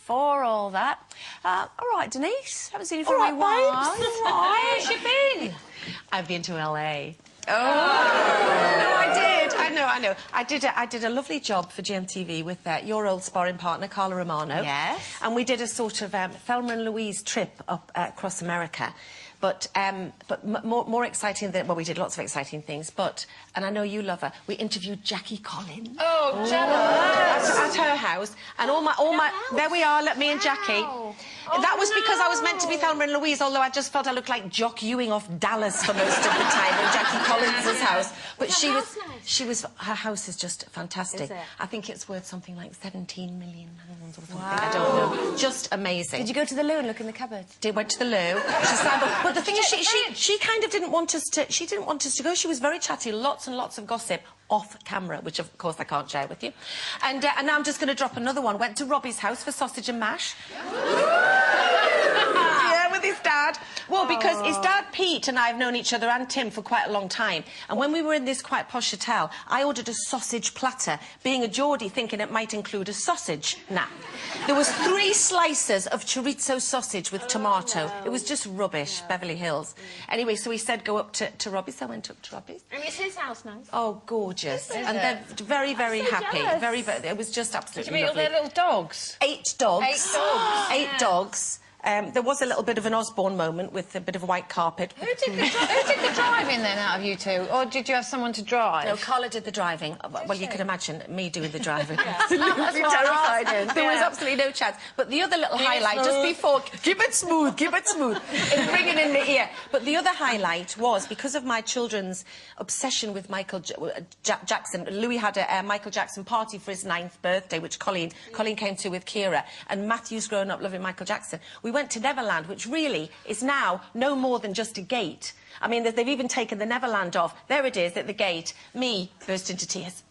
before all that. All right, Denise, haven't seen you for a while. Where's you been? I've been to LA. Oh. No, I did. I know. I did a lovely job for GMTV with your old sparring partner, Carla Romano. Yes. And we did a sort of Thelma and Louise trip up across America. But more exciting than... Well, we did lots of exciting things, but... And I know you love her. We interviewed Jackie Collins. Oh, jealous. At her house. And all my... There we are, me and Jackie. That was because I was meant to be Thelma and Louise, although I just felt I looked like Jock Ewing off Dallas for most of the time in Jackie Collins' house. But her house is just fantastic. Is it? I think it's worth something like 17 million pounds or something. Wow. I don't know. Just amazing. Did you go to the loo and look in the cupboard? Went to the loo. But the thing is, she kind of didn't want us to... She didn't want us to go. She was very chatty, lots and lots of gossip off camera, which of course I can't share with you. And now I'm just going to drop another one. Went to Robbie's house for sausage and mash. Yeah, with his dad. Well, because his dad, Pete, and I have known each other and Tim for quite a long time. And when we were in this quite posh hotel, I ordered a sausage platter, being a Geordie, thinking it might include a sausage. Nah. There was 3 slices of chorizo sausage with tomato. No. It was just rubbish, Beverly Hills. Anyway, so he said go up to Robbie's. So I went up to Robbie's. And is his house nice? Oh, gorgeous. And they're very, very happy. Jealous. Very, it was just absolutely lovely. Did you meet all their little dogs? 8 dogs. 8 dogs. 8 dogs. There was a little bit of an Osborne moment with a bit of a white carpet. Who did the driving then out of you two? Or did you have someone to drive? No, Carla did the driving. Well, you can imagine me doing the driving. That's terrified. There was absolutely no chance. But the other little highlight, just before... Keep it smooth, it's ringing in my ear. But the other highlight was, because of my children's obsession with Michael Jackson, Louis had a Michael Jackson party for his 9th birthday, which Colleen came to with Kira, and Matthew's grown up loving Michael Jackson. We went to Neverland, which really is now no more than just a gate. I mean, they've even taken the Neverland off. There it is, at the gate. Me burst into tears.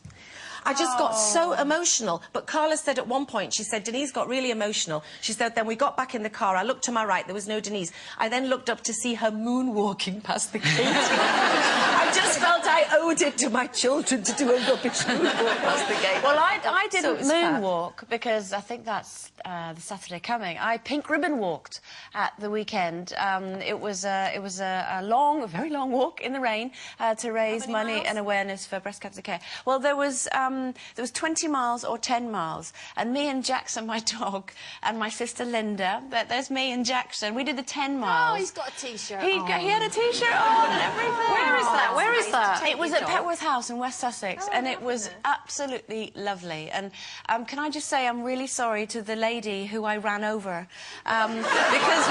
I just got so emotional. But Carla said at one point, she said, Denise got really emotional. She said, then we got back in the car. I looked to my right, there was no Denise. I then looked up to see her moonwalking past the gate. I just felt I owed it to my children to do a rubbish moonwalk past the gate. Well, I didn't moonwalk because I think that's the Saturday coming. I pink ribbon walked at the weekend. It was a very long walk in the rain to raise money and awareness for breast cancer care. Well, there was 20 miles or 10 miles, and me and Jackson, my dog, and my sister Linda, there's me and Jackson, we did the 10 miles. Oh, he's got a T-shirt He had a T-shirt on and everything. Where is that? Where is that? It was at Petworth House in West Sussex, and it was absolutely lovely. And can I just say I'm really sorry to the lady who I ran over, because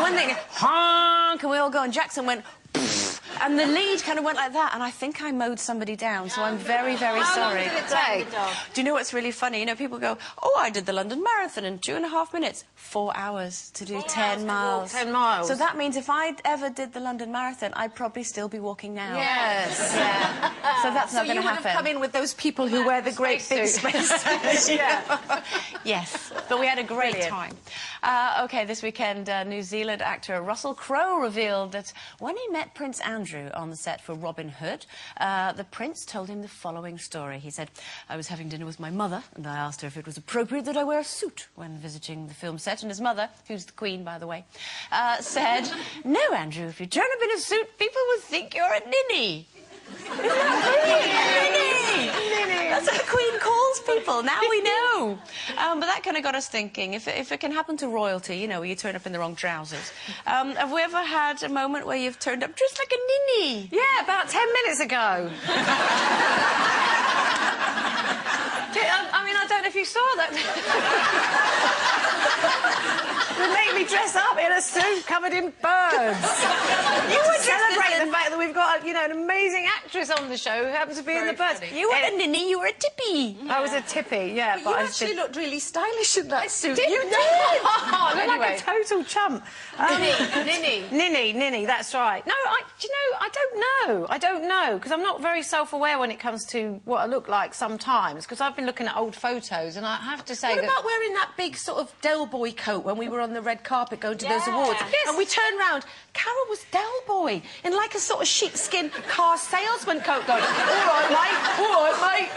when they go, honk, and we all go, and Jackson went, pfft, and the lead kind of went like that, and I think I mowed somebody down, so I'm very, very sorry. How long did it take? Do you know what's really funny? You know, people go, oh, I did the London Marathon in 2.5 minutes. 4 hours to do 10 miles. 10 miles. So that means if I ever did the London Marathon, I'd probably still be walking now. Yes. Yeah. So that's not going to happen. So you would have come in with those people who wear the great big spacesuits. Yeah. Yes, but we had a great time. OK, this weekend, New Zealand actor Russell Crowe revealed that when he met Prince Andrew on the set for Robin Hood, the prince told him the following story. He said, I was having dinner with my mother, and I asked her if it was appropriate that I wear a suit when visiting the film set, and his mother, who's the Queen, by the way, said, no, Andrew, if you turn up in a suit, people will think you're a ninny. Ninny! That's what the Queen calls people. Now we know. But that kind of got us thinking, if it can happen to royalty, you know, where you turn up in the wrong trousers. Have we ever had a moment where you've turned up dressed like a ninny? Yeah, about 10 minutes ago. I mean, I don't know if you saw that. They make me dress up in a suit covered in birds. You would celebrate the fact that we've got, you know, an amazing actress on the show who happens to be in the birds. You were a ninny, you were a tippy. I was a tippy, yeah. But you actually looked really stylish in that suit. You did! I look like a total chump. Ninny, that's right. No, do you know, I don't know, because I'm not very self-aware when it comes to what I look like sometimes, because I've been looking at old photos, and I have to say What about wearing that big sort of Del Boy coat when we were on the red carpet going to those those awards. Yes. And we turned round. Carol was Del Boy in like a sort of sheepskin car salesman coat going, all right, mate,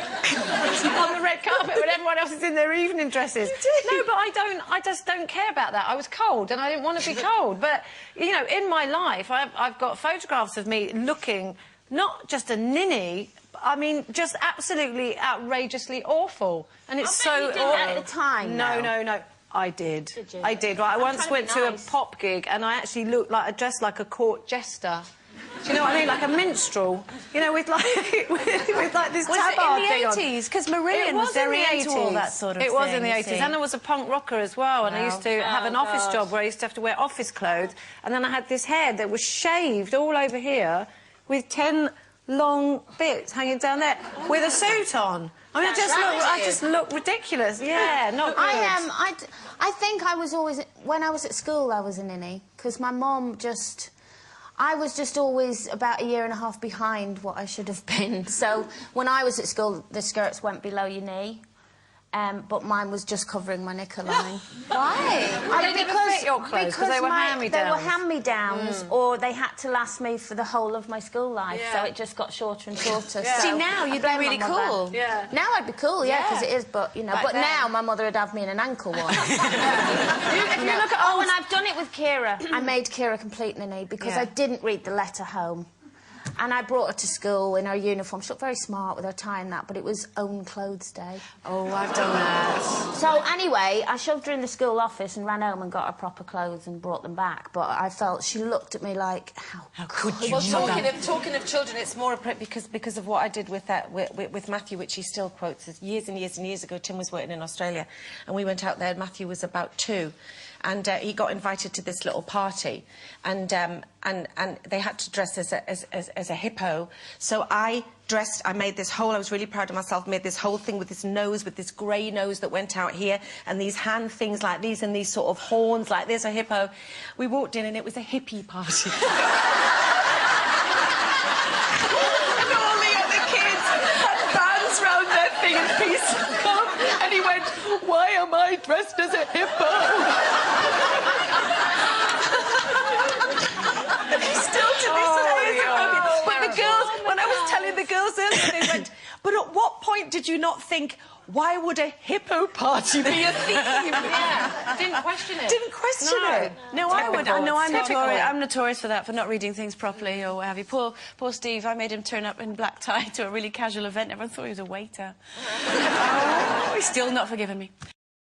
on the red carpet when everyone else is in their evening dresses. No, but I just don't care about that. I was cold and I didn't want to be cold. But, you know, in my life, I've got photographs of me looking not just a ninny, I mean, just absolutely outrageously awful. And it's so awful. At the time, No. I did. Did you? I did. Right, I once went to a pop gig and I actually looked like dressed like a court jester. Do you know what I mean? Like a minstrel. You know, with like with like this tabard thing on. Was it in the 80s? Because Marillion was very into all that sort of thing. It was in the 80s. And I was a punk rocker as well. And I used to have an office job where I used to have to wear office clothes. And then I had this hair that was shaved all over here with 10 long bits hanging down there with a suit on. I mean, I just look ridiculous. Yeah, not good. I think I was always... When I was at school, I was a ninny, because my mum just... I was just always about a year and a half behind what I should have been. So when I was at school, the skirts went below your knee. But mine was just covering my knicker line. Why? They didn't fit your clothes because they were hand-me-downs. They were hand-me-downs, or they had to last me for the whole of my school life, so it just got shorter and shorter. Yeah. So See, now you'd be really cool. Yeah. Now I'd be cool, because it is, but, you know. But now my mother would have me in an ankle one. If you look at and I've done it with Kira. I made Kira complete ninny because I didn't read the letter home. And I brought her to school in her uniform. She looked very smart with her tie and that, but it was own clothes day. Oh, I've done that. So, anyway, I shoved her in the school office and ran home and got her proper clothes and brought them back. But I felt she looked at me like, how could you? Well, talking of children, it's more because of what I did with Matthew, which he still quotes. As years and years and years ago, Tim was working in Australia, and we went out there, and Matthew was about 2. And he got invited to this little party, and they had to dress as a hippo. So I made this whole, I was really proud of myself, made this whole thing with this nose, with this grey nose that went out here, and these hand things like these, and these sort of horns like this, a hippo. We walked in, and it was a hippie party. And all the other kids had bands round their thing and pieces of gum, and he went, why am I dressed as a hippo? The girls earlier, they went, but at what point did you not think, why would a hippo party be a theme? Didn't question it. Didn't question it. No, I would. I know I'm notorious for that, for not reading things properly or what have you. Poor Steve, I made him turn up in black tie to a really casual event. Everyone thought he was a waiter. He's still not forgiven me.